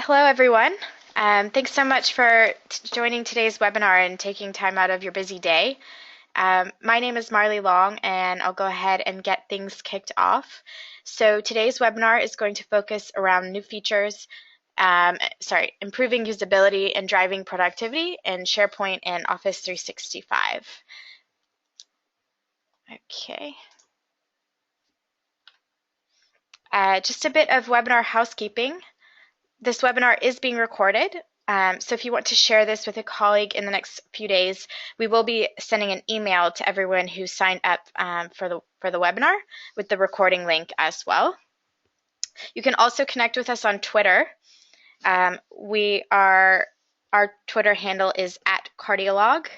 Hello, everyone. Thanks so much for joining today's webinar and taking time out of your busy day. My name is Marley Long, and I'll go ahead and get things kicked off. So today's webinar is going to focus around new features, improving usability and driving productivity in SharePoint and Office 365. Okay. Just a bit of webinar housekeeping. This webinar is being recorded, so if you want to share this with a colleague in the next few days, we will be sending an email to everyone who signed up for the webinar with the recording link as well. You can also connect with us on Twitter. Our Twitter handle is @Cardiolog,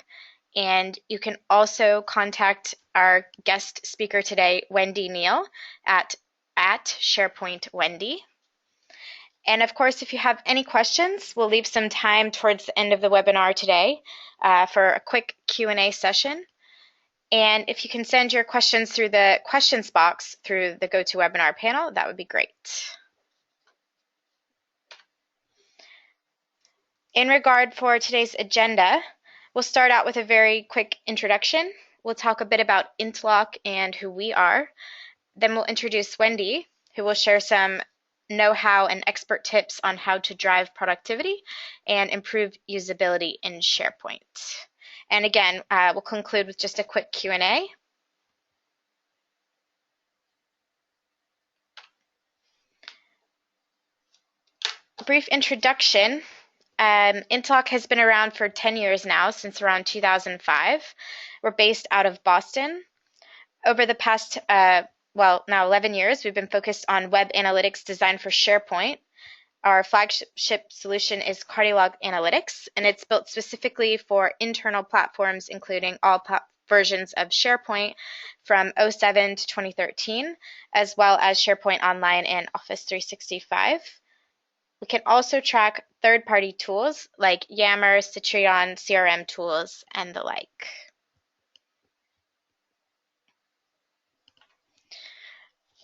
and you can also contact our guest speaker today, Wendy Neal, at SharePoint Wendy. And of course, if you have any questions, we'll leave some time towards the end of the webinar today for a quick Q&A session. And if you can send your questions through the questions box through the GoToWebinar panel, that would be great. In regard for today's agenda, we'll start out with a very quick introduction. We'll talk a bit about Interlock and who we are. Then we'll introduce Wendy, who will share some know-how and expert tips on how to drive productivity and improve usability in SharePoint. And again, we'll conclude with just a quick Q&A. A brief introduction. Interlock has been around for 10 years now, since around 2005. We're based out of Boston. Over the past now 11 years, we've been focused on web analytics designed for SharePoint. Our flagship solution is Cardiolog Analytics, and it's built specifically for internal platforms, including all versions of SharePoint from 2007 to 2013, as well as SharePoint Online and Office 365. We can also track third-party tools like Yammer, Citrion, CRM tools, and the like.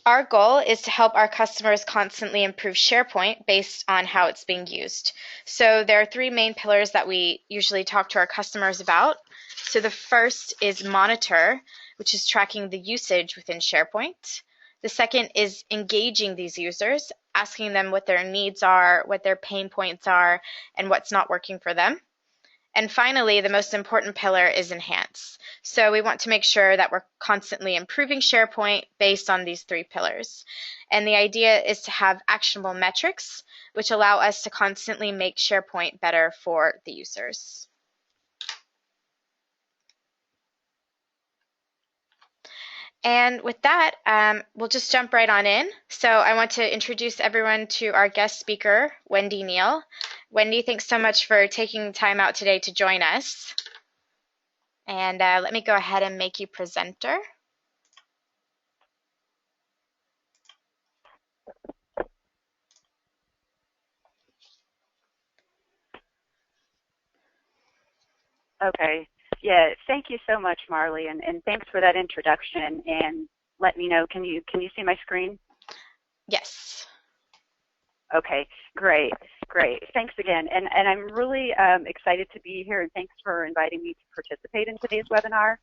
Our goal is to help our customers constantly improve SharePoint based on how it's being used. So there are three main pillars that we usually talk to our customers about. So the first is monitor, which is tracking the usage within SharePoint. The second is engaging these users, asking them what their needs are, what their pain points are, and what's not working for them. And finally, the most important pillar is enhance. So we want to make sure that we're constantly improving SharePoint based on these three pillars. And the idea is to have actionable metrics, which allow us to constantly make SharePoint better for the users. And with that, we'll just jump right on in. So I want to introduce everyone to our guest speaker, Wendy Neal. Wendy, thanks so much for taking time out today to join us. And let me go ahead and make you presenter. Okay. Yeah, thank you so much, Marley, and thanks for that introduction. And let me know, can you see my screen? Yes. Okay, great. Thanks again. And I'm really excited to be here, and thanks for inviting me to participate in today's webinar.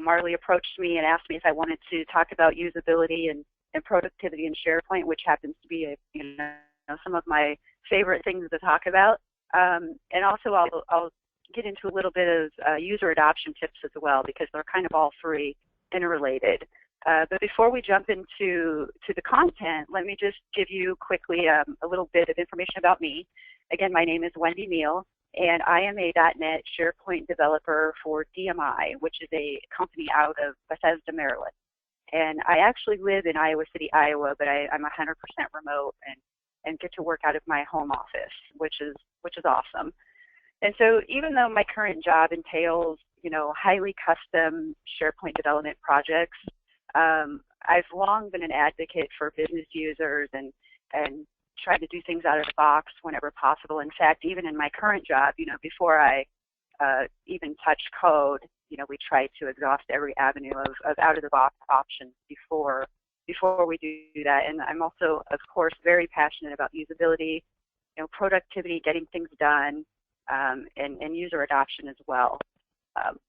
Marley approached me and asked me if I wanted to talk about usability and productivity in SharePoint, which happens to be some of my favorite things to talk about. And also I'll get into a little bit of user adoption tips as well, because they're kind of all three interrelated. But before we jump into the content, let me just give you quickly a little bit of information about me. Again, my name is Wendy Neal, and I am a .NET SharePoint developer for DMI, which is a company out of Bethesda, Maryland. And I actually live in Iowa City, Iowa, but I'm 100% remote and get to work out of my home office, which is awesome. And so even though my current job entails, highly custom SharePoint development projects, I've long been an advocate for business users and try to do things out of the box whenever possible. In fact, even in my current job, before I even touch code, we try to exhaust every avenue of out of the box options before before we do that, and I'm also, of course, very passionate about usability, productivity, getting things done, and user adoption as well.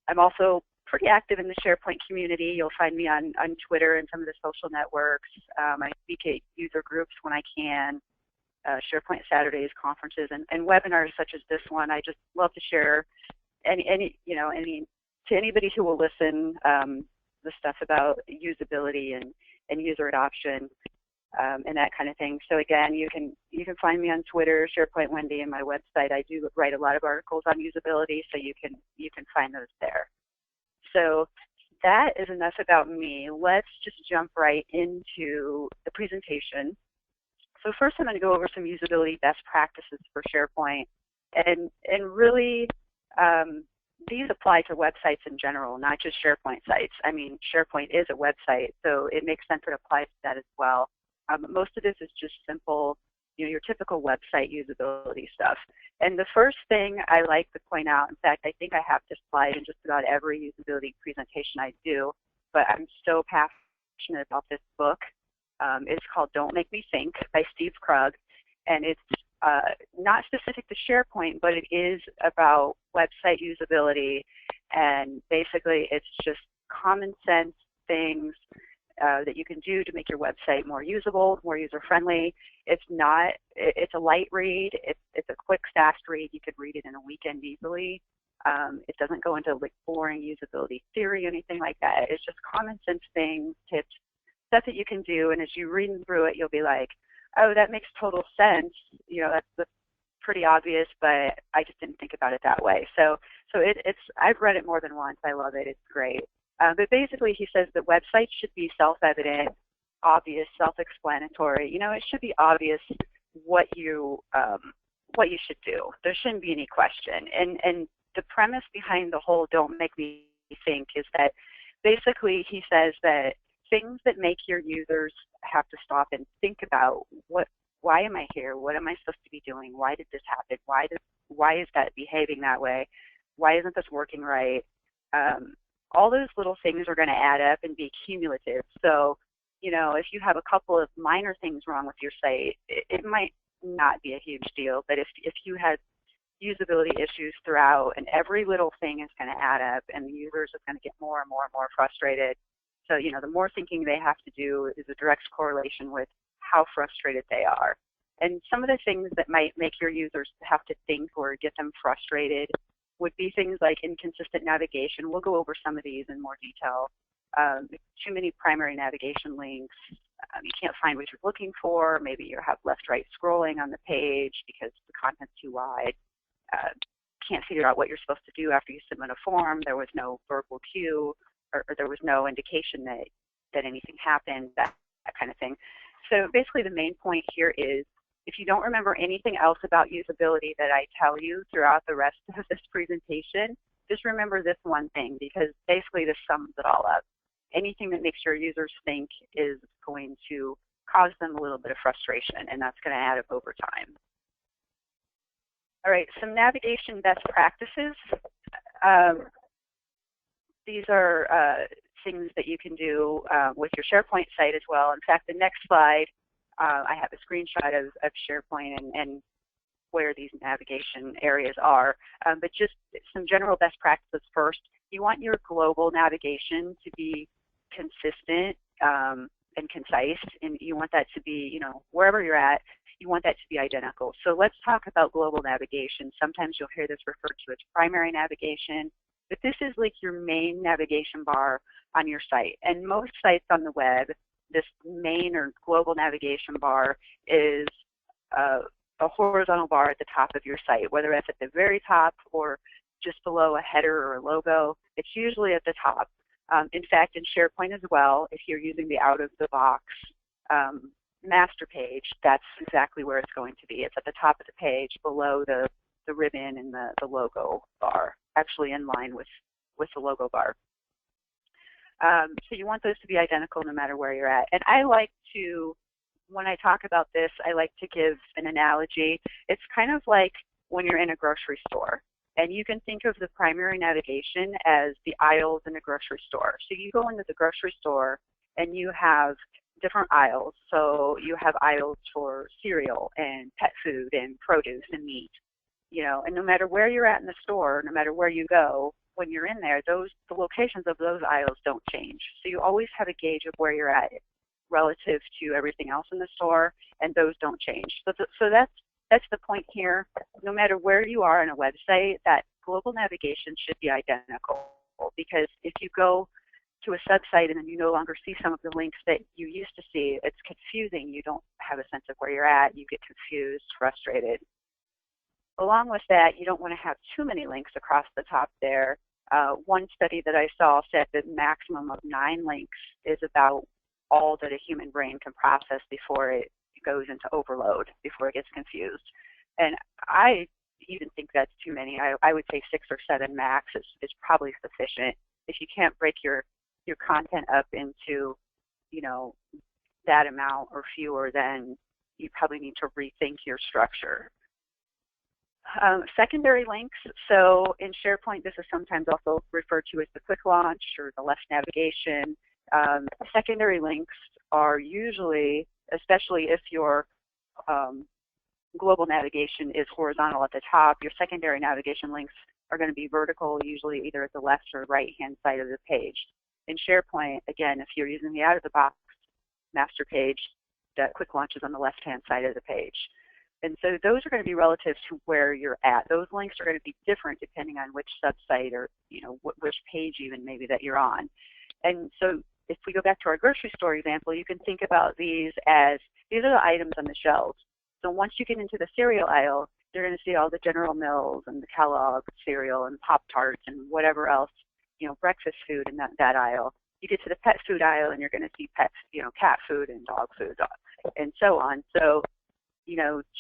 I'm also pretty active in the SharePoint community. You'll find me on Twitter and some of the social networks. I speak at user groups when I can, SharePoint Saturdays, conferences, and webinars such as this one. I just love to share to anybody who will listen, the stuff about usability and user adoption, and that kind of thing. So again, you can find me on Twitter, SharePoint Wendy, and my website. I do write a lot of articles on usability, so you can find those there. So that is enough about me. Let's just jump right into the presentation. So first, I'm going to go over some usability best practices for SharePoint, and really these apply to websites in general, not just SharePoint sites. I mean, SharePoint is a website, so it makes sense it applies to that as well. Most of this is just simple, your typical website usability stuff. And the first thing I like to point out, in fact, I think I have this slide in just about every usability presentation I do, but I'm so passionate about this book. It's called Don't Make Me Think by Steve Krug, and it's not specific to SharePoint, but it is about website usability, and basically it's just common sense things that you can do to make your website more usable, more user-friendly. It's a light read. It's a quick, fast read. You could read it in a weekend easily. It doesn't go into like boring usability theory or anything like that. It's just common sense things, tips, stuff that you can do, and as you read through it, you'll be like, oh, that makes total sense. That's pretty obvious, but I just didn't think about it that way. So I've read it more than once. I love it. It's great. But basically, he says that websites should be self-evident, obvious, self-explanatory. It should be obvious what you should do. There shouldn't be any question. And the premise behind the whole "Don't Make Me Think" is that basically he says that things that make your users have to stop and think about why am I here? What am I supposed to be doing? Why did this happen? Why is that behaving that way? Why isn't this working right? All those little things are going to add up and be cumulative. So, if you have a couple of minor things wrong with your site, it might not be a huge deal. But if you had usability issues throughout, and every little thing is going to add up, and the users are going to get more and more and more frustrated. So, the more thinking they have to do is a direct correlation with how frustrated they are. And some of the things that might make your users have to think or get them frustrated would be things like inconsistent navigation. We'll go over some of these in more detail. Too many primary navigation links. You can't find what you're looking for. Maybe you have left-right scrolling on the page because the content's too wide. Can't figure out what you're supposed to do after you submit a form. There was no verbal cue, or there was no indication that anything happened, that kind of thing. So basically the main point here is, if you don't remember anything else about usability that I tell you throughout the rest of this presentation, just remember this one thing, because basically this sums it all up. Anything that makes your users think is going to cause them a little bit of frustration, and that's going to add up over time. All right, some navigation best practices. These are things that you can do with your SharePoint site as well. In fact, the next slide, I have a screenshot of SharePoint and where these navigation areas are. But just some general best practices first. You want your global navigation to be consistent and concise, and you want that to be, wherever you're at, you want that to be identical. So let's talk about global navigation. Sometimes you'll hear this referred to as primary navigation, but this is like your main navigation bar on your site. And most sites on the web, this main or global navigation bar is a horizontal bar at the top of your site, whether it's at the very top or just below a header or a logo. It's usually at the top. In fact, in SharePoint as well, if you're using the out-of-the-box master page, that's exactly where it's going to be. It's at the top of the page below the ribbon and the logo bar, actually in line with the logo bar. So you want those to be identical no matter where you're at. And I like to, when I talk about this, I like to give an analogy. It's kind of like when you're in a grocery store. And you can think of the primary navigation as the aisles in a grocery store. So you go into the grocery store and you have different aisles. So you have aisles for cereal and pet food and produce and meat, and no matter where you're at in the store, no matter where you go, when you're in there, the locations of those aisles don't change. So you always have a gauge of where you're at relative to everything else in the store, and those don't change. So that's the point here. No matter where you are on a website, that global navigation should be identical, because if you go to a sub-site and then you no longer see some of the links that you used to see, it's confusing. You don't have a sense of where you're at. You get confused, frustrated. Along with that, you don't want to have too many links across the top there. One study that I saw said that maximum of 9 links is about all that a human brain can process before it goes into overload, before it gets confused. And I even think that's too many. I would say 6 or 7 max is probably sufficient. If you can't break your content up into, that amount or fewer, then you probably need to rethink your structure. Secondary links. So in SharePoint, this is sometimes also referred to as the quick launch or the left navigation. Secondary links are usually, especially if your global navigation is horizontal at the top, your secondary navigation links are going to be vertical, usually either at the left or right-hand side of the page. In SharePoint, again, if you're using the out-of-the-box master page, that quick launch is on the left-hand side of the page. And so those are going to be relative to where you're at. Those links are going to be different depending on which sub-site or, which page even maybe that you're on. And so if we go back to our grocery store example, you can think about these as, these are the items on the shelves. So once you get into the cereal aisle, you're going to see all the General Mills and the Kellogg cereal and Pop-Tarts and whatever else, breakfast food in that aisle. You get to the pet food aisle and you're going to see pets, cat food and dog food and so on. So,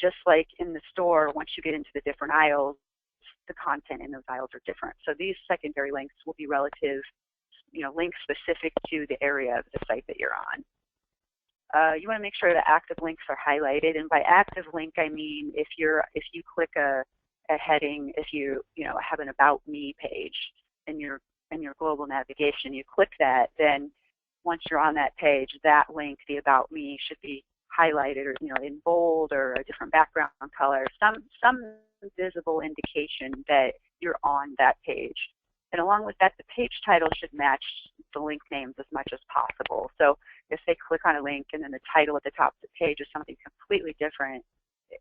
just like in the store, once you get into the different aisles, the content in those aisles are different. So these secondary links will be relative, links specific to the area of the site that you're on. You want to make sure that active links are highlighted, and by active link I mean if you click a heading, if you have an About Me page in your global navigation, you click that, then once you're on that page, that link, the About Me, should be highlighted or in bold or a different background color, some visible indication that you're on that page. And along with that, the page title should match the link names as much as possible. So if they click on a link and then the title at the top of the page is something completely different,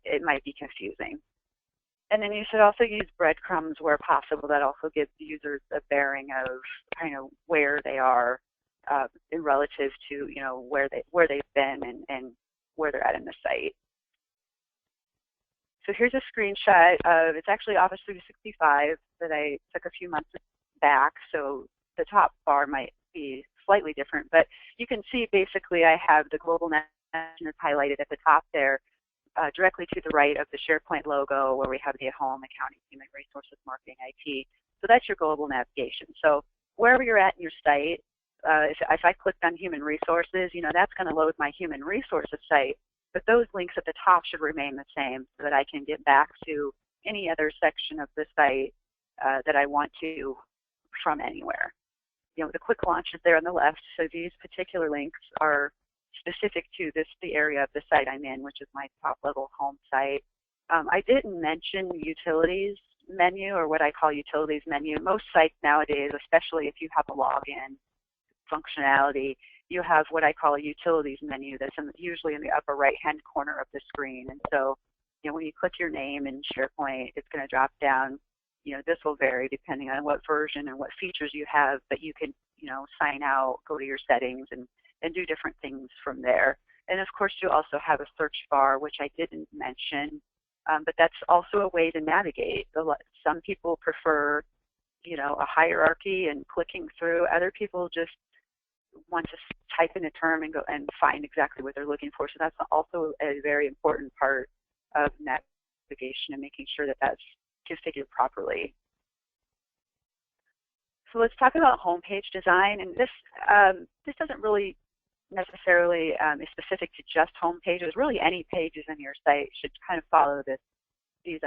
it might be confusing. And then you should also use breadcrumbs where possible. That also gives users a bearing of kind of where they are in relative to where they've been and where they're at in the site. So here's a screenshot of, it's actually Office 365 that I took a few months back, so the top bar might be slightly different, but you can see basically I have the global navigation highlighted at the top there, directly to the right of the SharePoint logo where we have the home, accounting, human resources, marketing, IT. So that's your global navigation. So wherever you're at in your site, if I clicked on human resources, that's going to load my human resources site, but those links at the top should remain the same so that I can get back to any other section of the site that I want to from anywhere. The quick launch is there on the left, so these particular links are specific to the area of the site I'm in, which is my top level home site. I didn't mention utilities menu, or what I call utilities menu. Most sites nowadays, especially if you have a login functionality, you have what I call a utilities menu that's usually in the upper right-hand corner of the screen. And so, when you click your name in SharePoint, it's going to drop down. This will vary depending on what version and what features you have, but you can, sign out, go to your settings, and do different things from there. And of course, you also have a search bar, which I didn't mention, but that's also a way to navigate. Some people prefer, a hierarchy and clicking through. Other people just want to type in a term and go and find exactly what they're looking for. So that's also a very important part of navigation and making sure that that's configured properly. So let's talk about homepage design. And this doesn't really necessarily is specific to just home pages. Really, any pages on your site should kind of follow these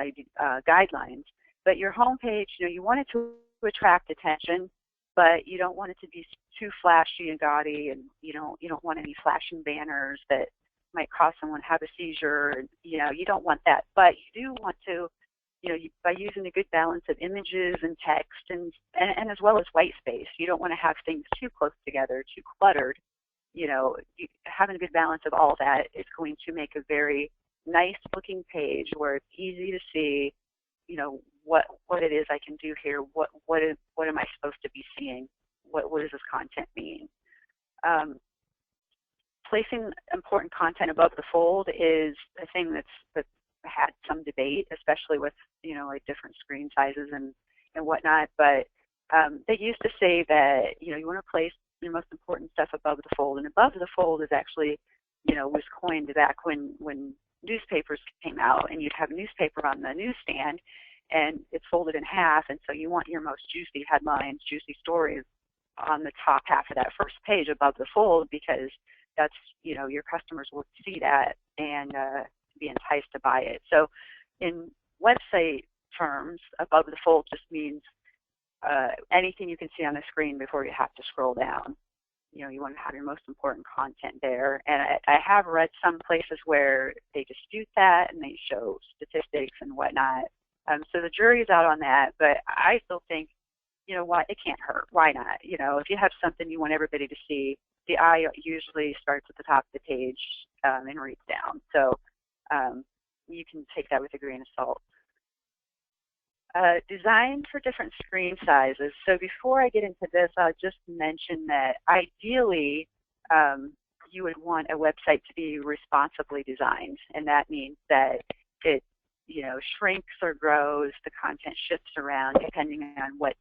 guidelines. But your home page, you want it to attract attention. but you don't want it to be too flashy and gaudy, and you don't want any flashing banners that might cause someone to have a seizure. And, you don't want that, but you do want to, by using a good balance of images and text and as well as white space. You don't want to have things too close together, too cluttered. Having a good balance of all that is going to make a very nice looking page where it's easy to see, what it is I can do here. What am I supposed to be seeing? What does this content mean? Placing important content above the fold is a thing that's had some debate, especially with like different screen sizes and whatnot. But they used to say that you want to place your most important stuff above the fold, and above the fold is actually was coined back when newspapers came out, and you'd have a newspaper on the newsstand, and it's folded in half, and so you want your most juicy headlines, juicy stories on the top half of that first page above the fold, because that's your customers will see that and be enticed to buy it. So in website terms, above the fold just means anything you can see on the screen before you have to scroll down. You want to have your most important content there. And I have read some places where they dispute that and they show statistics and whatnot. So the jury's out on that, but I still think, why it can't hurt. Why not? If you have something you want everybody to see, the eye usually starts at the top of the page and reads down. So you can take that with a grain of salt. Designed for different screen sizes. So before I get into this, I'll just mention that ideally you would want a website to be responsibly designed, and that means that it shrinks or grows, the content shifts around depending on what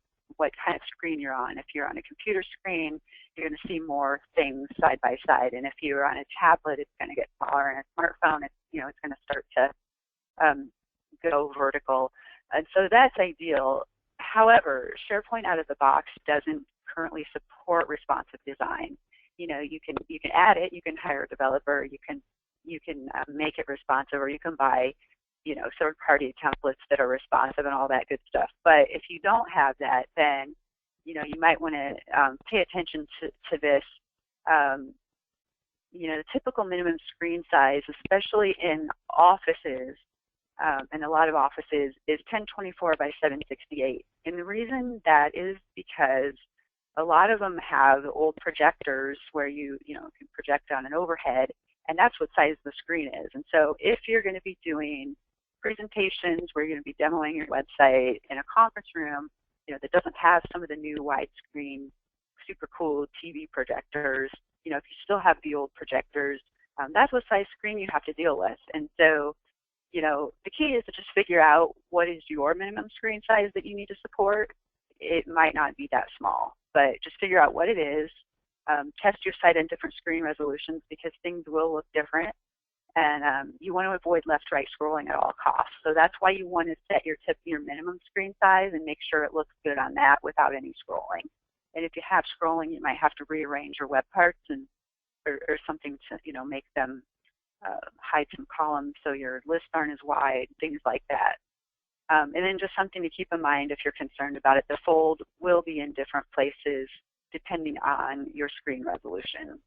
kind of screen you're on. If you're on a computer screen, you're going to see more things side by side, and if you're on a tablet, it's going to get smaller, and a smartphone, it's going to start to go vertical. And so that's ideal. However, SharePoint out of the box doesn't currently support responsive design. You can add it, you can hire a developer, you can make it responsive, or you can buy third-party templates that are responsive and all that good stuff. But if you don't have that, then you might want to pay attention to this. The typical minimum screen size, especially in offices, and a lot of offices, is 1024 by 768. And the reason that is because a lot of them have old projectors where you can project on an overhead, and that's what size the screen is. And so if you're going to be doing presentations where you're going to be demoing your website in a conference room, that doesn't have some of the new widescreen, super cool TV projectors, if you still have the old projectors, that's what size screen you have to deal with. And so the key is to just figure out what is your minimum screen size that you need to support. It might not be that small, but just figure out what it is. Test your site in different screen resolutions because things will look different. And you want to avoid left-right scrolling at all costs. So that's why you want to set your minimum screen size and make sure it looks good on that without any scrolling. And if you have scrolling, you might have to rearrange your web parts or something to make them hide some columns so your lists aren't as wide, things like that. And then just something to keep in mind if you're concerned about it, the fold will be in different places depending on your screen resolution.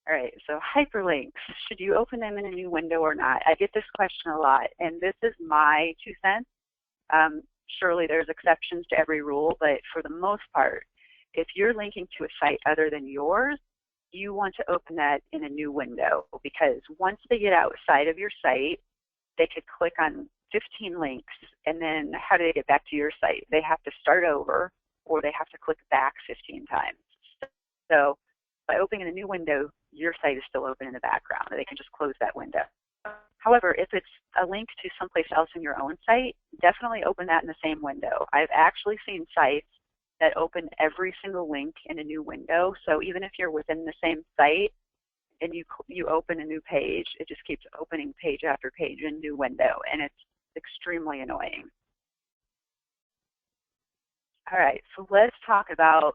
All right, so hyperlinks, should you open them in a new window or not? I get this question a lot, and this is my 2 cents. Surely there's exceptions to every rule, but for the most part, if you're linking to a site other than yours, you want to open that in a new window, because once they get outside of your site, they could click on 15 links, and then how do they get back to your site? They have to start over, or they have to click back 15 times. So by opening a new window, your site is still open in the background, and they can just close that window. However, if it's a link to someplace else in your own site, definitely open that in the same window. I've actually seen sites that open every single link in a new window. So even if you're within the same site and you open a new page, it just keeps opening page after page in a new window, and it's extremely annoying. All right, so let's talk about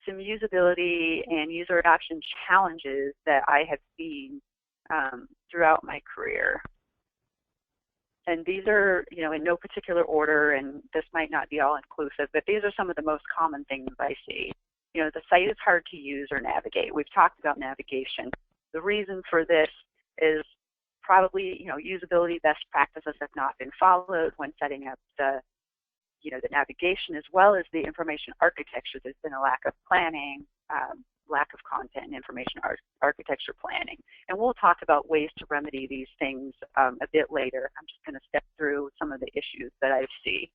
some usability and user adoption challenges that I have seen throughout my career. And these are, in no particular order, and this might not be all inclusive, but these are some of the most common things I see. The site is hard to use or navigate. We've talked about navigation. The reason for this is probably, usability best practices have not been followed when setting up the navigation, as well as the information architecture. There's been a lack of planning, lack of content and information architecture planning. And we'll talk about ways to remedy these things a bit later. I'm just going to step through some of the issues that I see.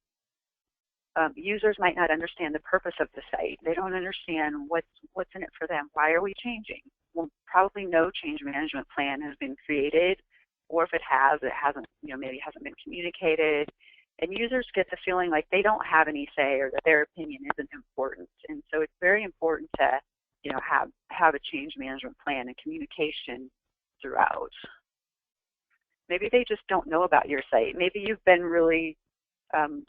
Users might not understand the purpose of the site. They don't understand what's in it for them. Why are we changing? Well, probably no change management plan has been created, or if it has, it hasn't, maybe hasn't been communicated. And users get the feeling like they don't have any say, or that their opinion isn't important. And so it's very important to, have a change management plan and communication throughout. Maybe they just don't know about your site. Maybe you've been really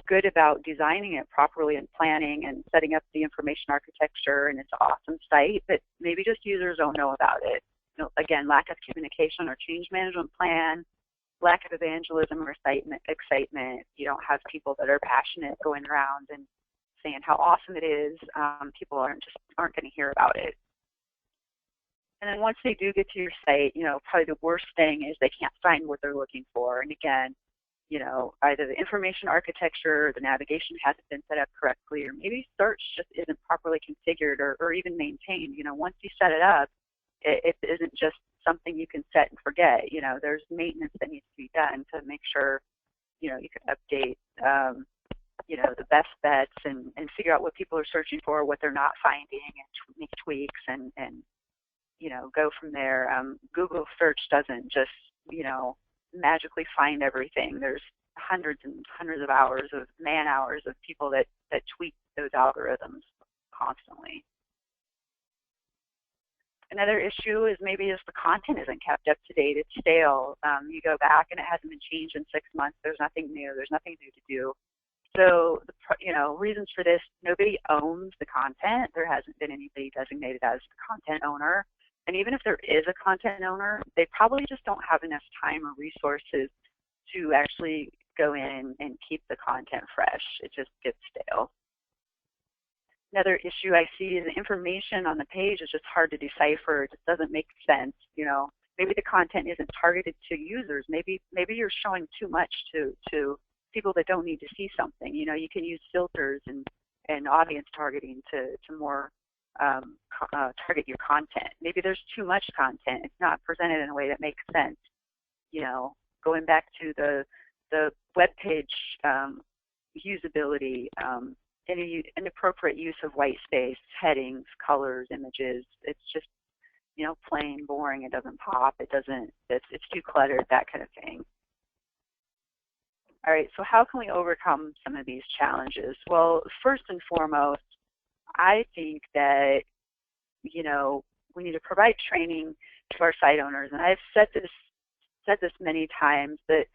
good about designing it properly and planning and setting up the information architecture, and it's an awesome site, but maybe just users don't know about it. Again, lack of communication or change management plan, lack of evangelism or excitement. You don't have people that are passionate going around and saying how awesome it is. People aren't going to hear about it. And then once they do get to your site, probably the worst thing is they can't find what they're looking for. And again, either the information architecture or the navigation hasn't been set up correctly, or maybe search just isn't properly configured or even maintained. Once you set it up, it isn't just something you can set and forget. There's maintenance that needs to be done to make sure, you can update, the best bets and figure out what people are searching for, what they're not finding, and make tweaks and go from there. Google search doesn't just, magically find everything. There's hundreds and hundreds of hours of man hours of people that tweak those algorithms constantly. Another issue is maybe if the content isn't kept up to date, it's stale. You go back and it hasn't been changed in 6 months. There's nothing new. There's nothing new to do. So, reasons for this: nobody owns the content. There hasn't been anybody designated as the content owner. And even if there is a content owner, they probably just don't have enough time or resources to actually go in and keep the content fresh. It just gets stale. Another issue I see is the information on the page is just hard to decipher. It just doesn't make sense. Maybe the content isn't targeted to users. Maybe you're showing too much to people that don't need to see something. You can use filters and audience targeting to more target your content. Maybe there's too much content. It's not presented in a way that makes sense. Going back to the web page usability, any inappropriate use of white space, headings, colors, images. It's just, plain boring. It doesn't pop. It's too cluttered, that kind of thing. All right, so how can we overcome some of these challenges? Well, first and foremost, I think that, we need to provide training to our site owners. And I've said this many times that,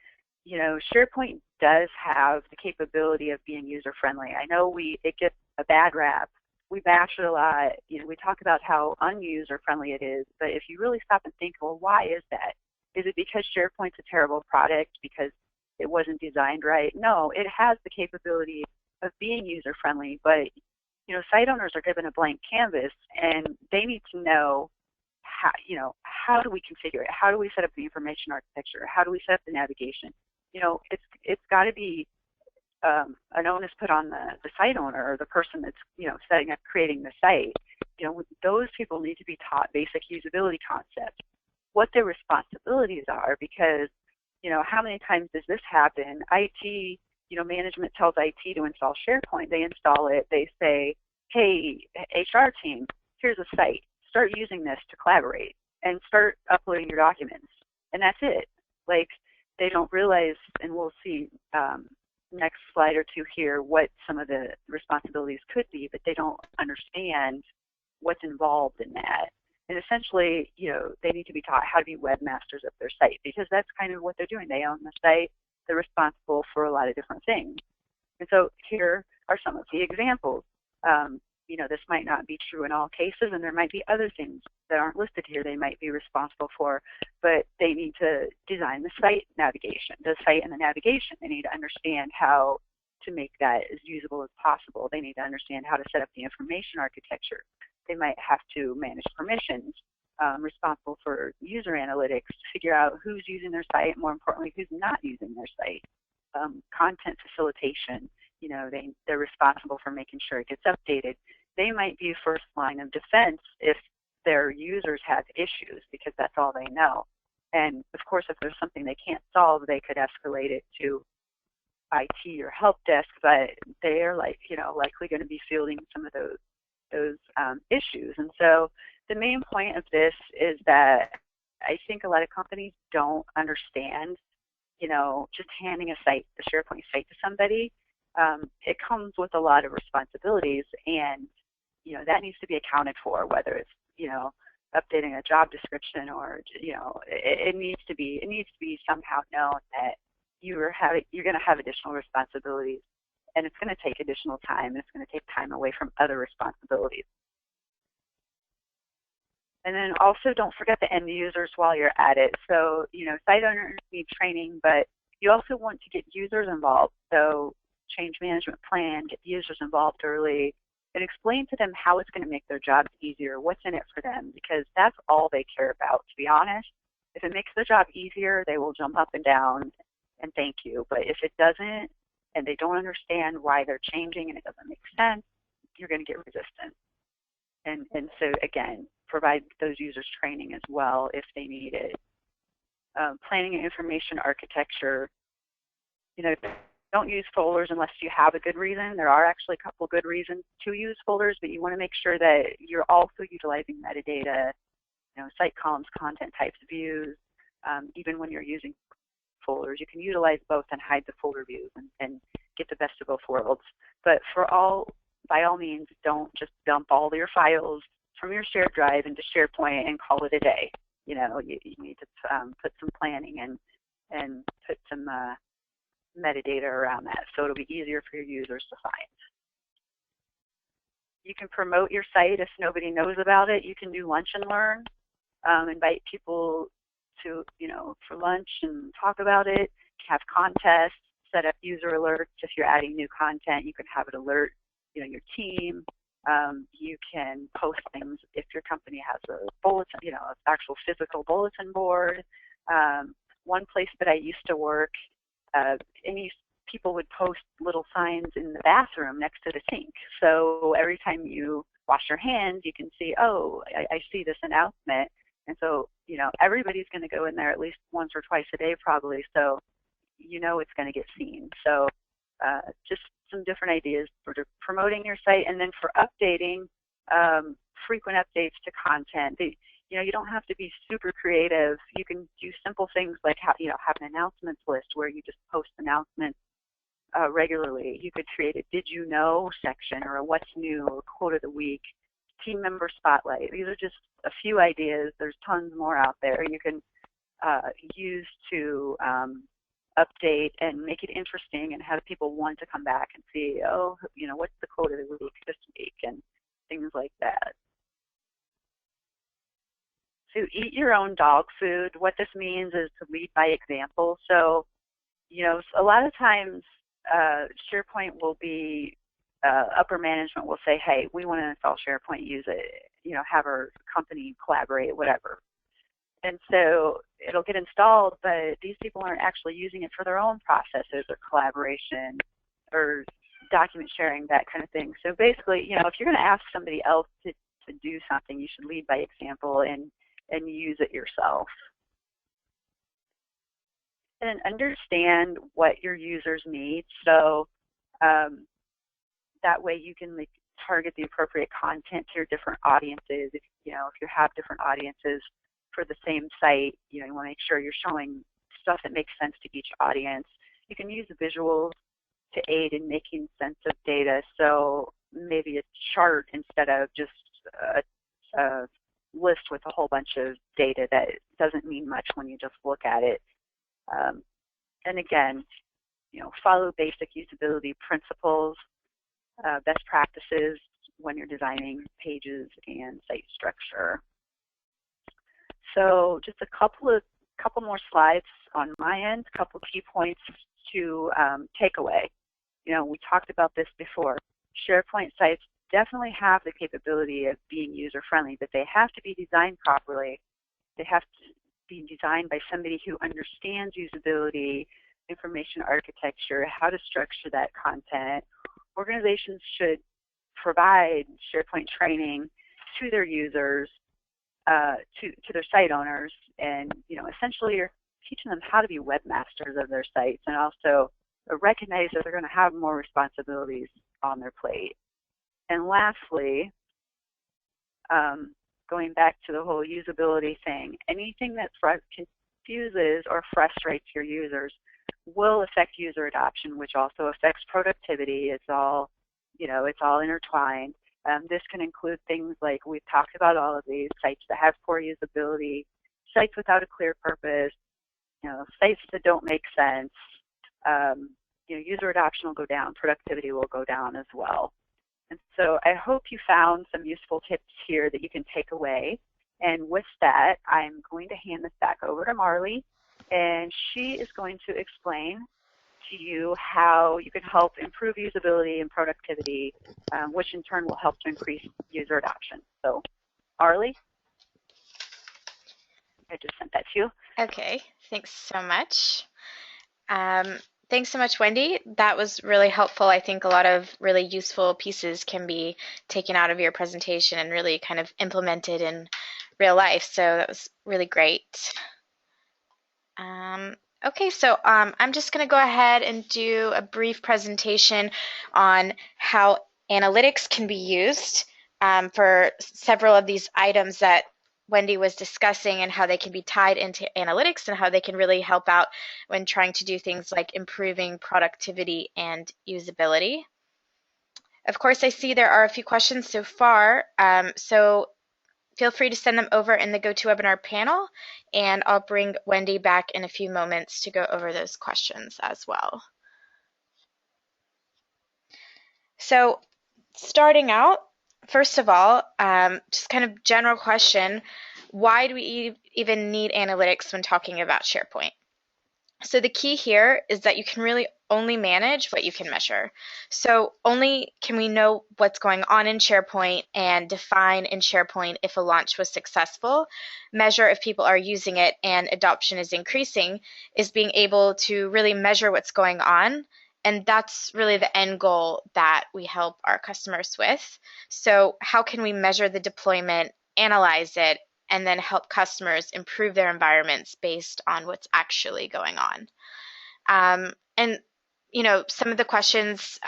SharePoint does have the capability of being user-friendly. I know it gets a bad rap. We bash it a lot. We talk about how unuser-friendly it is. But if you really stop and think, well, why is that? Is it because SharePoint's a terrible product because it wasn't designed right? No, it has the capability of being user-friendly, but site owners are given a blank canvas, and they need to know how do we configure it? How do we set up the information architecture? How do we set up the navigation? It's got to be an onus put on the site owner or the person that's setting up, creating the site. Those people need to be taught basic usability concepts, what their responsibilities are, because how many times does this happen? IT, management tells IT to install SharePoint. They install it. They say, hey, HR team, here's a site. Start using this to collaborate and start uploading your documents. And that's it. Like, they don't realize, and we'll see next slide or two here, what some of the responsibilities could be, but they don't understand what's involved in that. And essentially, they need to be taught how to be webmasters of their site, because that's kind of what they're doing. They own the site. They're responsible for a lot of different things. And so here are some of the examples. this might not be true in all cases, and there might be other things that aren't listed here they might be responsible for, but they need to design the site navigation, the site and the navigation. They need to understand how to make that as usable as possible. They need to understand how to set up the information architecture. They might have to manage permissions, responsible for user analytics, figure out who's using their site, more importantly, who's not using their site. Content facilitation, they're responsible for making sure it gets updated. They might be first line of defense if their users have issues, because that's all they know. And of course, if there's something they can't solve, they could escalate it to IT or help desk, but they are likely going to be fielding some of those issues. And so the main point of this is that I think a lot of companies don't understand, just handing a SharePoint site to somebody. It comes with a lot of responsibilities, and that needs to be accounted for, whether it's updating a job description or it needs to be somehow known that you're going to have additional responsibilities, and it's going to take additional time, and it's going to take time away from other responsibilities. And then also don't forget the end users while you're at it. So, site owners need training, but you also want to get users involved. So change management plan, get the users involved early, and explain to them how it's going to make their jobs easier, what's in it for them, because that's all they care about, to be honest. If it makes their job easier, they will jump up and down and thank you. But if it doesn't, and they don't understand why they're changing and it doesn't make sense, you're going to get resistance. And so, again, provide those users training as well if they need it. Planning and information architecture, don't use folders unless you have a good reason. There are actually a couple good reasons to use folders, but you want to make sure that you're also utilizing metadata, site columns, content types, views. Even when you're using folders, you can utilize both and hide the folder views and get the best of both worlds. But by all means, don't just dump all your files from your shared drive into SharePoint and call it a day. You need to put some planning and put some metadata around that, so it'll be easier for your users to find. You can promote your site if nobody knows about it. You can do lunch and learn, invite people to, for lunch and talk about it, have contests, set up user alerts. If you're adding new content, you can have it alert, your team. You can post things if your company has a bulletin, an actual physical bulletin board. One place that I used to work, people would post little signs in the bathroom next to the sink. So every time you wash your hands, you can see, oh, I see this announcement. And so, everybody's going to go in there at least once or twice a day probably. So, it's going to get seen. So just some different ideas for promoting your site, and then for updating, frequent updates to content. You don't have to be super creative. You can do simple things like have an announcements list where you just post announcements regularly. You could create a Did You Know section or a What's New or Quote of the Week, team member spotlight. These are just a few ideas. There's tons more out there you can use to update and make it interesting and have people want to come back and see, what's the quote of the week this week, and things like that. So eat your own dog food. What this means is to lead by example. So, a lot of times SharePoint will be, upper management will say, hey, we want to install SharePoint, use it, have our company collaborate, whatever. And so it'll get installed, but these people aren't actually using it for their own processes or collaboration or document sharing, that kind of thing. So basically, if you're going to ask somebody else to do something, you should lead by example and use it yourself. And understand what your users need. So that way you can target the appropriate content to your different audiences. If you have different audiences for the same site, you want to make sure you're showing stuff that makes sense to each audience. You can use visuals to aid in making sense of data. So maybe a chart instead of just a list with a whole bunch of data that doesn't mean much when you just look at it. And again, follow basic usability principles, best practices, when you're designing pages and site structure. So just a couple more slides on my end, a couple key points to take away. We talked about this before. SharePoint sites definitely have the capability of being user-friendly, but they have to be designed properly. They have to be designed by somebody who understands usability, information architecture, how to structure that content. Organizations should provide SharePoint training to their users, to their site owners, and essentially you're teaching them how to be webmasters of their sites and also recognize that they're going to have more responsibilities on their plate. And lastly, going back to the whole usability thing, anything that confuses or frustrates your users will affect user adoption, which also affects productivity. It's all intertwined. This can include things like we've talked about all of these sites that have poor usability, sites without a clear purpose, sites that don't make sense. User adoption will go down, productivity will go down as well. And so I hope you found some useful tips here that you can take away. And with that, I'm going to hand this back over to Marley, and she is going to explain to you how you can help improve usability and productivity, which in turn will help to increase user adoption. So, Marley, I just sent that to you. Okay, thanks so much. Thanks so much, Wendy. That was really helpful. I think a lot of really useful pieces can be taken out of your presentation and really kind of implemented in real life. So that was really great. Okay, so I'm just going to go ahead and do a brief presentation on how analytics can be used for several of these items that Wendy was discussing, and how they can be tied into analytics and how they can really help out when trying to do things like improving productivity and usability. Of course, I see there are a few questions so far, so feel free to send them over in the GoToWebinar panel, and I'll bring Wendy back in a few moments to go over those questions as well. So starting out, first of all, just kind of general question, why do we even need analytics when talking about SharePoint? So the key here is that you can really only manage what you can measure. So only can we know what's going on in SharePoint and define in SharePoint if a launch was successful, measure if people are using it and adoption is increasing, is being able to really measure what's going on. And that's really the end goal that we help our customers with. So how can we measure the deployment, analyze it, and then help customers improve their environments based on what's actually going on? And some of the questions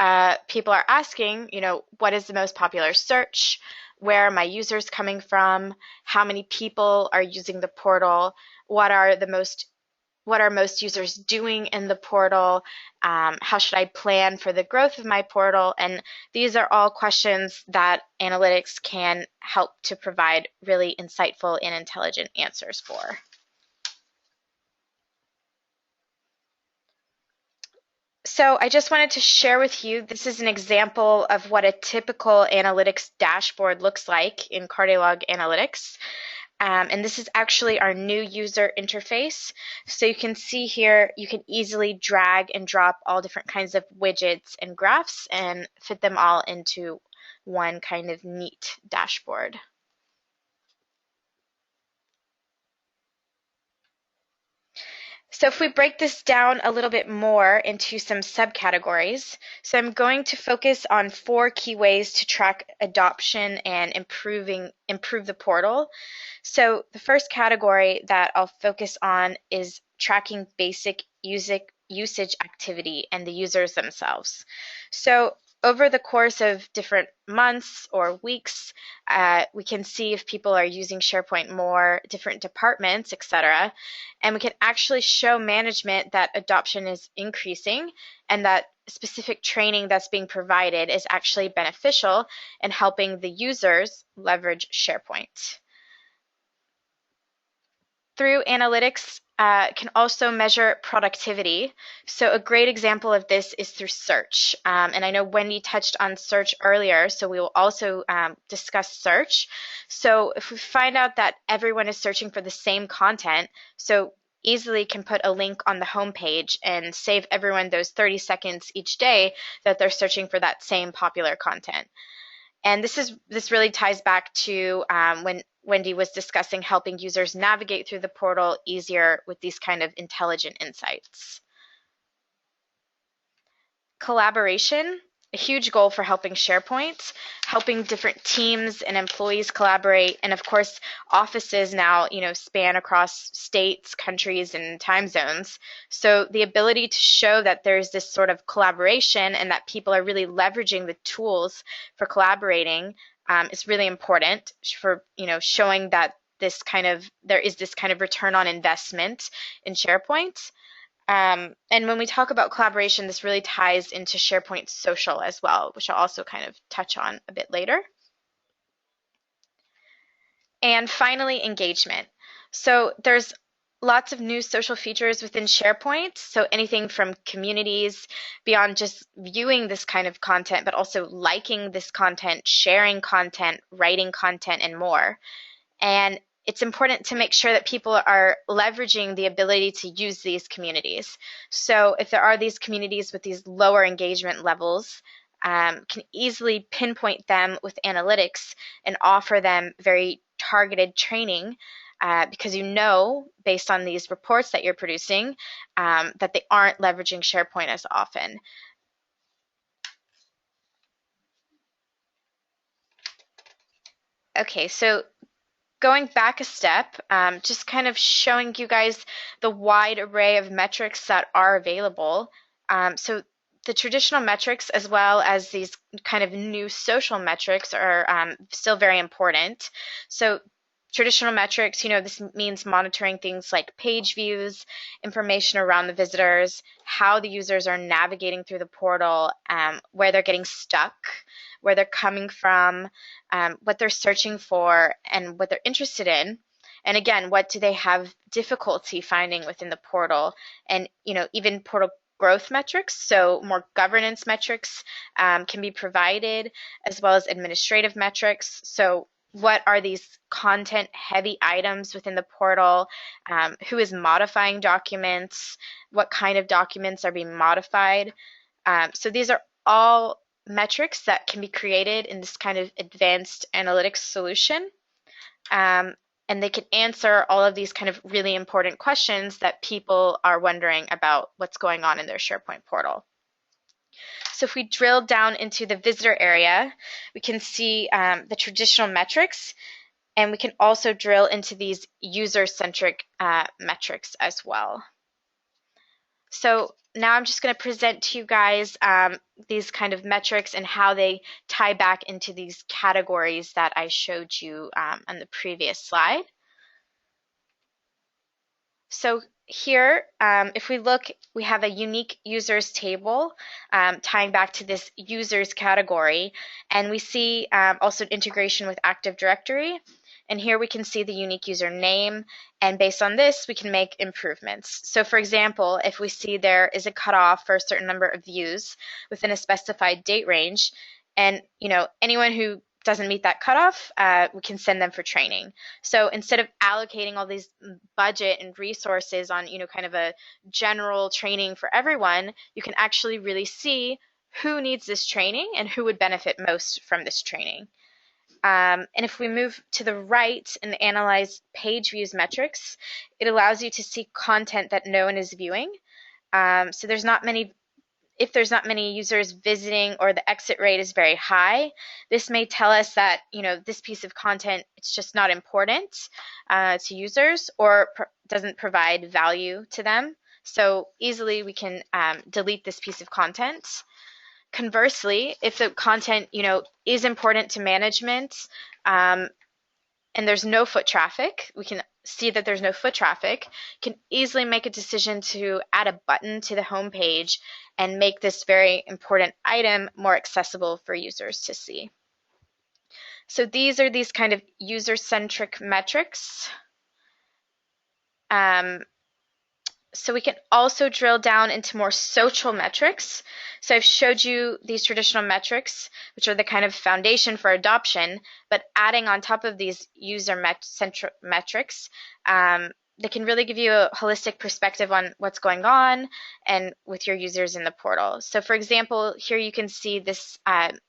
people are asking, what is the most popular search? Where are my users coming from? How many people are using the portal? What are most users doing in the portal? How should I plan for the growth of my portal? And these are all questions that analytics can help to provide really insightful and intelligent answers for. So I just wanted to share with you, this is an example of what a typical analytics dashboard looks like in Cardiolog Analytics. And this is actually our new user interface. So you can see here, you can easily drag and drop all different kinds of widgets and graphs and fit them all into one kind of neat dashboard. So if we break this down a little bit more into some subcategories, so I'm going to focus on 4 key ways to track adoption and improve the portal. So the first category that I'll focus on is tracking basic usage activity and the users themselves. So over the course of different months or weeks, we can see if people are using SharePoint more, different departments, etc. And we can actually show management that adoption is increasing and that specific training that's being provided is actually beneficial in helping the users leverage SharePoint. through analytics, can also measure productivity. So a great example of this is through search. And I know Wendy touched on search earlier, so we will also discuss search. So if we find out that everyone is searching for the same content, so easily can put a link on the homepage and save everyone those 30 seconds each day that they're searching for that same popular content. And this really ties back to when Wendy was discussing helping users navigate through the portal easier with these kind of intelligent insights. Collaboration, a huge goal for helping SharePoint, helping different teams and employees collaborate, and of course offices now span across states, countries, and time zones. So the ability to show that there's this sort of collaboration and that people are really leveraging the tools for collaborating is really important for showing that there is this kind of return on investment in SharePoint. And when we talk about collaboration, this really ties into SharePoint Social as well, which I'll also kind of touch on a bit later. And finally, engagement. So there's lots of new social features within SharePoint. So anything from communities beyond just viewing this kind of content, but also liking this content, sharing content, writing content, and more. And it's important to make sure that people are leveraging the ability to use these communities. So if there are these communities with these lower engagement levels, can easily pinpoint them with analytics and offer them very targeted training because based on these reports that you're producing, that they aren't leveraging SharePoint as often. Okay, so going back a step, just kind of showing you guys the wide array of metrics that are available. So the traditional metrics as well as these kind of new social metrics are still very important. So traditional metrics, this means monitoring things like page views, information around the visitors, how the users are navigating through the portal, where they're getting stuck, where they're coming from, what they're searching for, and what they're interested in. And again, what do they have difficulty finding within the portal? And even portal growth metrics, so more governance metrics can be provided, as well as administrative metrics. So what are these content heavy items within the portal? Who is modifying documents? What kind of documents are being modified? So these are all metrics that can be created in this kind of advanced analytics solution. And they can answer all of these kind of really important questions that people are wondering about what's going on in their SharePoint portal. So if we drill down into the visitor area, we can see the traditional metrics, and we can also drill into these user-centric metrics as well. So now I'm just going to present to you guys these kind of metrics and how they tie back into these categories that I showed you on the previous slide. So here, if we look, we have a unique users table tying back to this users category, and we see also integration with Active Directory. And here we can see the unique user name, and based on this, we can make improvements. So for example, if we see there is a cutoff for a certain number of views within a specified date range, and anyone who doesn't meet that cutoff, we can send them for training. So instead of allocating all these budget and resources on kind of a general training for everyone, you can actually really see who needs this training and who would benefit most from this training. And if we move to the right and analyze page views metrics, it allows you to see content that no one is viewing. So if there's not many users visiting or the exit rate is very high, this may tell us that this piece of content, it's just not important to users or doesn't provide value to them. So easily we can delete this piece of content. Conversely, if the content, is important to management and there's no foot traffic, we can see that there's no foot traffic, can easily make a decision to add a button to the home page and make this very important item more accessible for users to see. So these are these kind of user-centric metrics. So we can also drill down into more social metrics. So I've showed you these traditional metrics, which are the kind of foundation for adoption, but adding on top of these user-centric metrics, they can really give you a holistic perspective on what's going on and with your users in the portal. So for example, here you can see this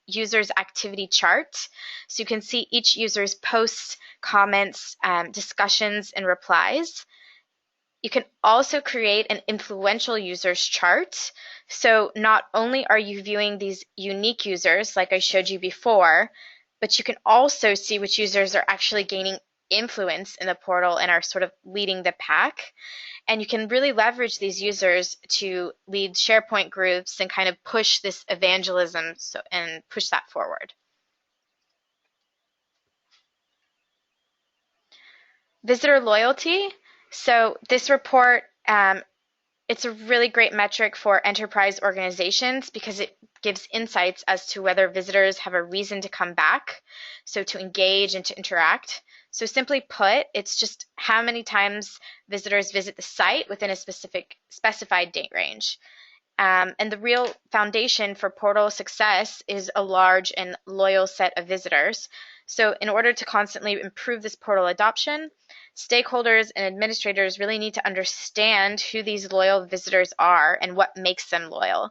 user's activity chart. So you can see each user's posts, comments, discussions, and replies. You can also create an influential users chart. So not only are you viewing these unique users like I showed you before, but you can also see which users are actually gaining influence in the portal and are sort of leading the pack. And you can really leverage these users to lead SharePoint groups and kind of push this evangelism and push that forward. Visitor loyalty. So this report, it's a really great metric for enterprise organizations because it gives insights as to whether visitors have a reason to come back, so to engage and to interact. So simply put, it's just how many times visitors visit the site within a specified date range. And the real foundation for portal success is a large and loyal set of visitors. So in order to constantly improve this portal adoption, stakeholders and administrators really need to understand who these loyal visitors are and what makes them loyal.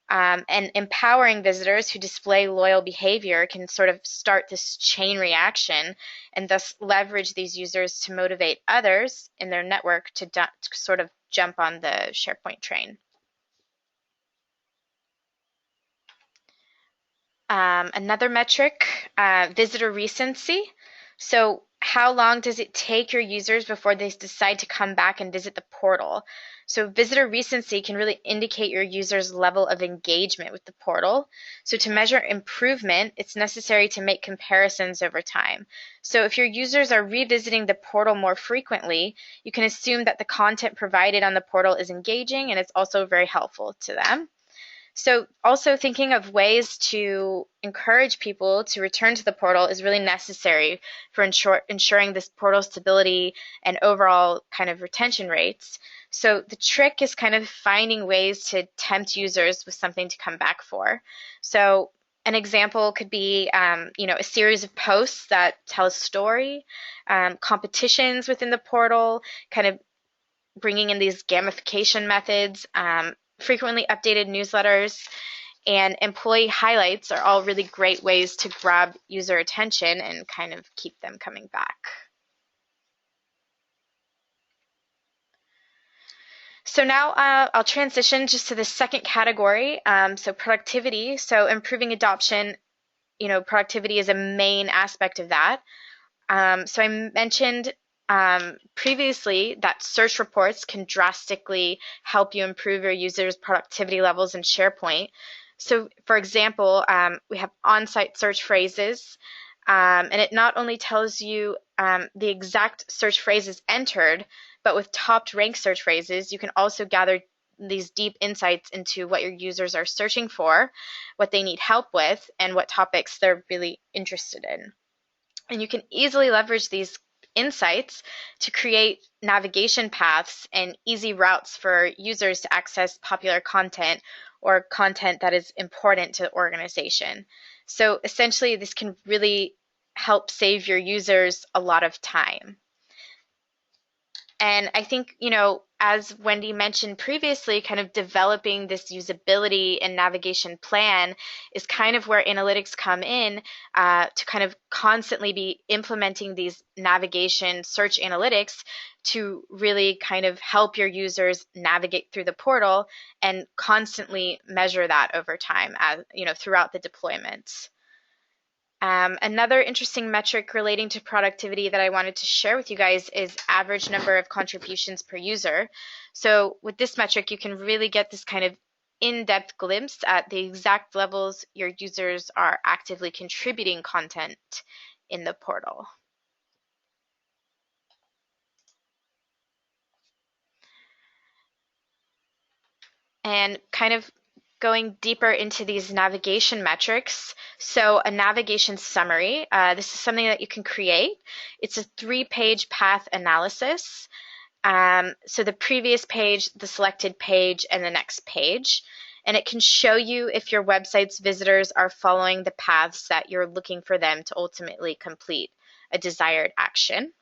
And empowering visitors who display loyal behavior can sort of start this chain reaction and thus leverage these users to motivate others in their network to sort of jump on the SharePoint train. Another metric, visitor recency. So how long does it take your users before they decide to come back and visit the portal? So visitor recency can really indicate your users' level of engagement with the portal. So to measure improvement, it's necessary to make comparisons over time. So if your users are revisiting the portal more frequently, you can assume that the content provided on the portal is engaging and it's also very helpful to them. So also thinking of ways to encourage people to return to the portal is really necessary for ensuring this portal stability and overall kind of retention rates. So the trick is kind of finding ways to tempt users with something to come back for. So an example could be, a series of posts that tell a story, competitions within the portal, kind of bringing in these gamification methods, frequently updated newsletters, and employee highlights are all really great ways to grab user attention and kind of keep them coming back. So now I'll transition just to the second category, so productivity. So improving adoption, productivity is a main aspect of that. So I mentioned previously that search reports can drastically help you improve your users' productivity levels in SharePoint. So for example, we have on-site search phrases, and it not only tells you the exact search phrases entered, but with top ranked search phrases, you can also gather these deep insights into what your users are searching for, what they need help with, and what topics they're really interested in. And you can easily leverage these insights to create navigation paths and easy routes for users to access popular content or content that is important to the organization. So essentially, this can really help save your users a lot of time. And I think, as Wendy mentioned previously, kind of developing this usability and navigation plan is kind of where analytics come in to kind of constantly be implementing these navigation search analytics to really kind of help your users navigate through the portal and constantly measure that over time, throughout the deployments. Another interesting metric relating to productivity that I wanted to share with you guys is average number of contributions per user. So with this metric, you can really get this kind of in-depth glimpse at the exact levels your users are actively contributing content in the portal. And kind of going deeper into these navigation metrics. So a navigation summary, this is something that you can create. It's a 3-page path analysis. So the previous page, the selected page, and the next page. And it can show you if your website's visitors are following the paths that you're looking for them to ultimately complete a desired action.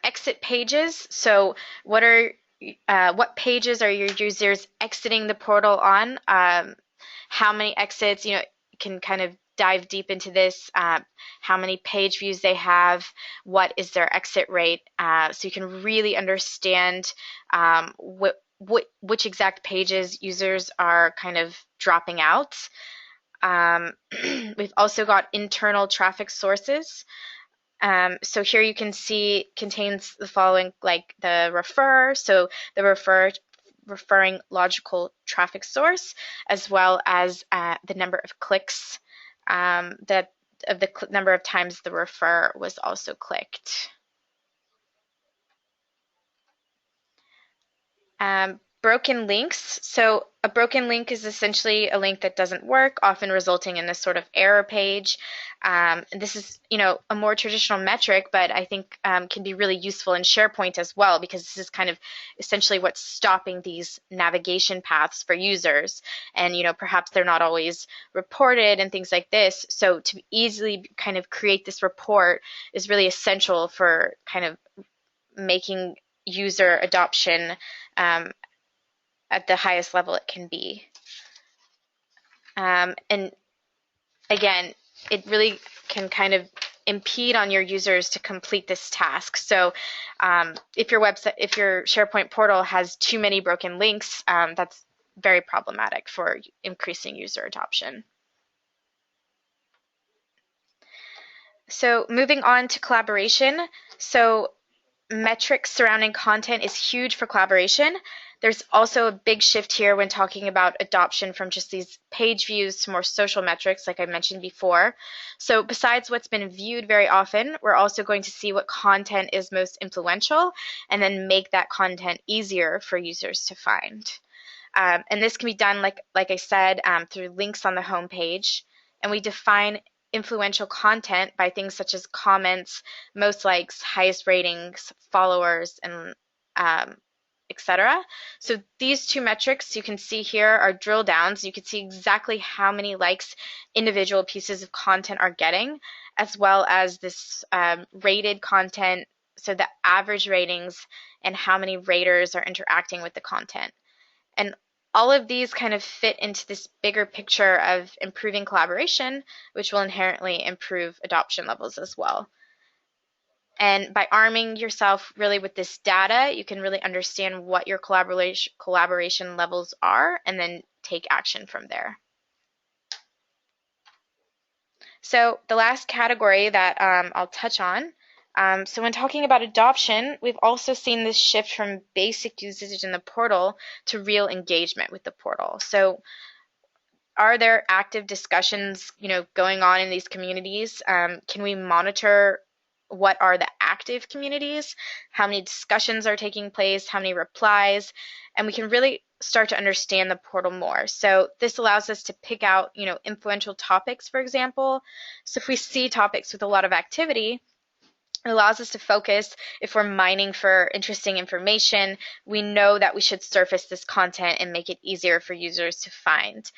Exit pages. So what pages are your users exiting the portal on? How many exits? You can kind of dive deep into this. How many page views they have? What is their exit rate? So you can really understand which exact pages users are kind of dropping out. We've also got internal traffic sources. So here you can see contains the following, like the refer, so the referring logical traffic source, as well as the number of clicks that of the number of times the refer was also clicked. Broken links. So a broken link is essentially a link that doesn't work, often resulting in a sort of error page. This is, a more traditional metric, but I think can be really useful in SharePoint as well, because this is kind of essentially what's stopping these navigation paths for users. And, perhaps they're not always reported and things like this. So to easily kind of create this report is really essential for kind of making user adoption at the highest level it can be. And again, it really can kind of impede on your users to complete this task. So if your SharePoint portal has too many broken links, that's very problematic for increasing user adoption. So moving on to collaboration. So metrics surrounding content is huge for collaboration. There's also a big shift here when talking about adoption from just these page views to more social metrics, like I mentioned before. So besides what's been viewed very often, we're also going to see what content is most influential and then make that content easier for users to find. And this can be done, like I said, through links on the home page. And we define influential content by things such as comments, most likes, highest ratings, followers, and etc. So these two metrics you can see here are drill downs. You can see exactly how many likes individual pieces of content are getting, as well as this rated content, so the average ratings and how many raters are interacting with the content. And all of these kind of fit into this bigger picture of improving collaboration, which will inherently improve adoption levels as well. And by arming yourself really with this data, you can really understand what your collaboration levels are and then take action from there. So the last category that I'll touch on, so when talking about adoption, we've also seen this shift from basic usage in the portal to real engagement with the portal. So are there active discussions, going on in these communities? Can we monitor what are the active communities, how many discussions are taking place, how many replies, and we can really start to understand the portal more. So this allows us to pick out, influential topics, for example. So if we see topics with a lot of activity, it allows us to focus. If we're mining for interesting information, we know that we should surface this content and make it easier for users to find,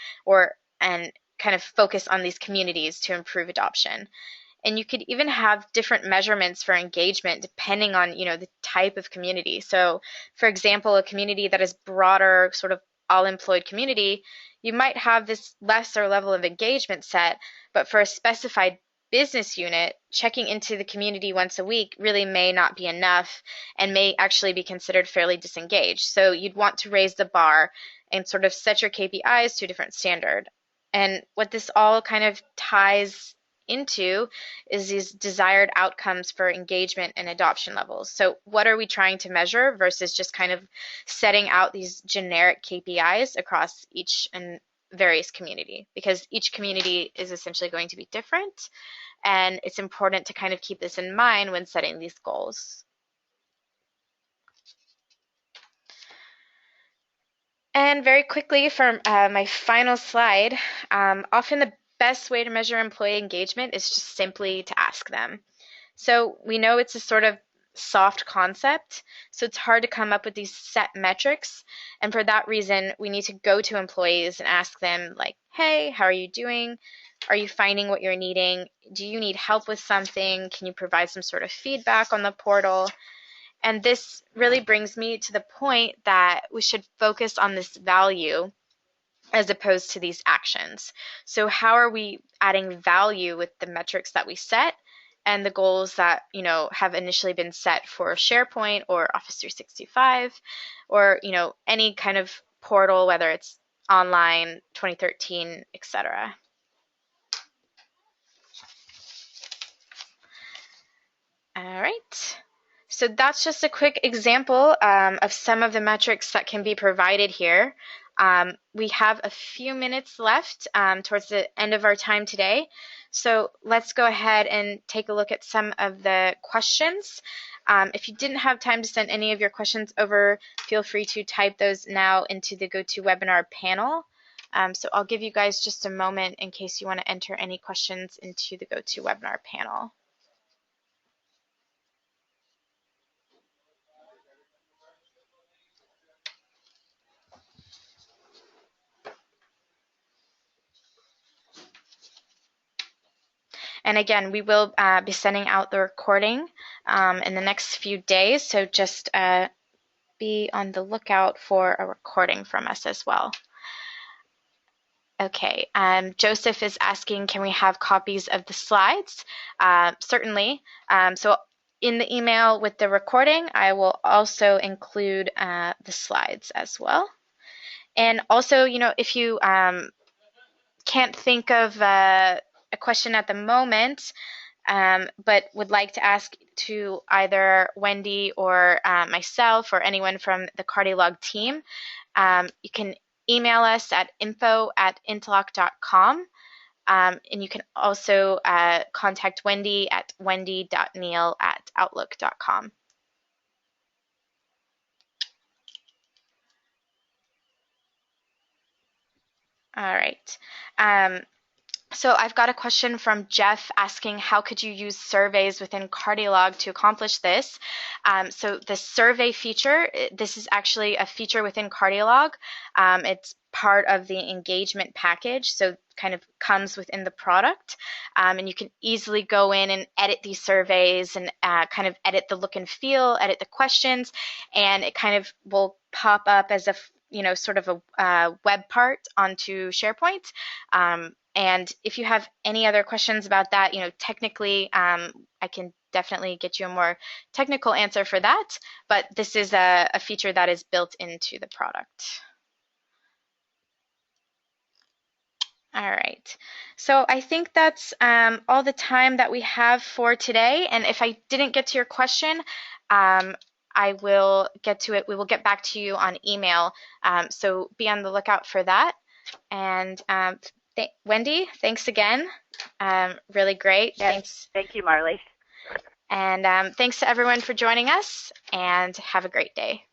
and kind of focus on these communities to improve adoption. And you could even have different measurements for engagement depending on, the type of community. So, for example, a community that is broader, sort of all-employed community, you might have this lesser level of engagement set, but for a specified business unit, checking into the community once a week really may not be enough and may actually be considered fairly disengaged. So you'd want to raise the bar and sort of set your KPIs to a different standard. And what this all kind of ties into is these desired outcomes for engagement and adoption levels. So what are we trying to measure versus just kind of setting out these generic KPIs across each and various community, because each community is essentially going to be different, and it's important to kind of keep this in mind when setting these goals. And very quickly for my final slide, often the best way to measure employee engagement is just simply to ask them. So we know it's a sort of soft concept, so it's hard to come up with these set metrics. And for that reason, we need to go to employees and ask them, like, hey, how are you doing? Are you finding what you're needing? Do you need help with something? Can you provide some sort of feedback on the portal? And this really brings me to the point that we should focus on this value as opposed to these actions. So how are we adding value with the metrics that we set and the goals that, you know, have initially been set for SharePoint or Office 365 or, you know, any kind of portal, whether it's online, 2013, etc. All right. So that's just a quick example of some of the metrics that can be provided here. We have a few minutes left towards the end of our time today. So let's go ahead and take a look at some of the questions. If you didn't have time to send any of your questions over, feel free to type those now into the GoToWebinar panel. So I'll give you guys just a moment in case you want to enter any questions into the GoToWebinar panel. And again, we will be sending out the recording in the next few days, so just be on the lookout for a recording from us as well. Okay, Joseph is asking, can we have copies of the slides? Certainly. So in the email with the recording, I will also include the slides as well. And also, you know, if you can't think of a question at the moment, but would like to ask to either Wendy or myself or anyone from the Cardiolog team, you can email us at info@interlock.com, and you can also contact Wendy at wendy.neal@outlook.com. All right. So I've got a question from Jeff asking, how could you use surveys within Cardiolog to accomplish this? So the survey feature, this is actually a feature within Cardiolog. It's part of the engagement package, so kind of comes within the product. And you can easily go in and edit these surveys and kind of edit the look and feel, edit the questions, and it kind of will pop up as a, you know, sort of a web part onto SharePoint. And if you have any other questions about that, you know, technically, I can definitely get you a more technical answer for that, but this is a feature that is built into the product. All right, so I think that's all the time that we have for today. And if I didn't get to your question, I will get to it. We will get back to you on email. So be on the lookout for that. And Wendy, thanks again. Really great. Yes, thanks. Thank you, Marley. And thanks to everyone for joining us, and have a great day.